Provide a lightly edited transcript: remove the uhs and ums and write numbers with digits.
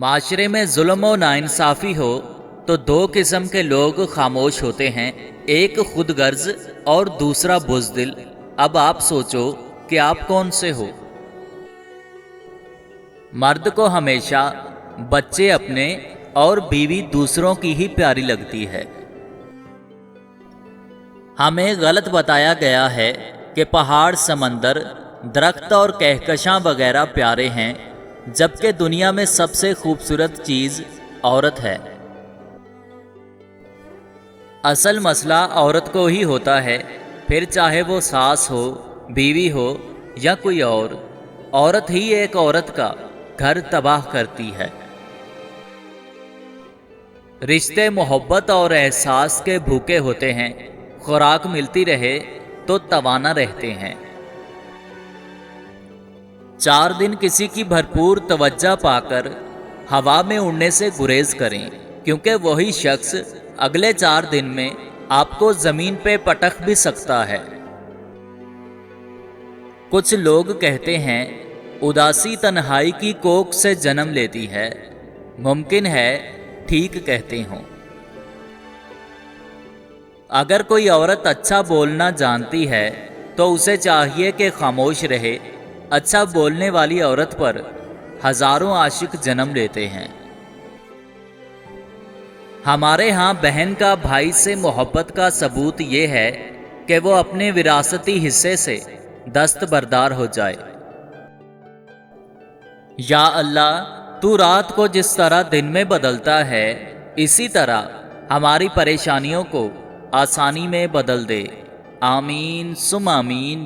معاشرے میں ظلم و ناانصافی ہو تو دو قسم کے لوگ خاموش ہوتے ہیں، ایک خود غرض اور دوسرا بزدل۔ اب آپ سوچو کہ آپ کون سے ہو؟ مرد کو ہمیشہ بچے اپنے اور بیوی دوسروں کی ہی پیاری لگتی ہے۔ ہمیں غلط بتایا گیا ہے کہ پہاڑ، سمندر، درخت اور کہکشاں وغیرہ پیارے ہیں، جبکہ دنیا میں سب سے خوبصورت چیز عورت ہے۔ اصل مسئلہ عورت کو ہی ہوتا ہے، پھر چاہے وہ ساس ہو، بیوی ہو یا کوئی اور۔ عورت ہی ایک عورت کا گھر تباہ کرتی ہے۔ رشتے محبت اور احساس کے بھوکے ہوتے ہیں، خوراک ملتی رہے تو توانا رہتے ہیں۔ 4 دن کسی کی بھرپور توجہ پا کر ہوا میں اڑنے سے گریز کریں، کیونکہ وہی شخص اگلے 4 دن میں آپ کو زمین پہ پٹک بھی سکتا ہے۔ کچھ لوگ کہتے ہیں اداسی تنہائی کی کوکھ سے جنم لیتی ہے۔ ممکن ہے ٹھیک کہتے ہوں۔ اگر کوئی عورت اچھا بولنا جانتی ہے تو اسے چاہیے کہ خاموش رہے۔ اچھا بولنے والی عورت پر ہزاروں عاشق جنم لیتے ہیں۔ ہمارے ہاں بہن کا بھائی سے محبت کا ثبوت یہ ہے کہ وہ اپنے وراثتی حصے سے دستبردار ہو جائے۔ یا اللہ، تو رات کو جس طرح دن میں بدلتا ہے، اسی طرح ہماری پریشانیوں کو آسانی میں بدل دے۔ آمین ثم آمین۔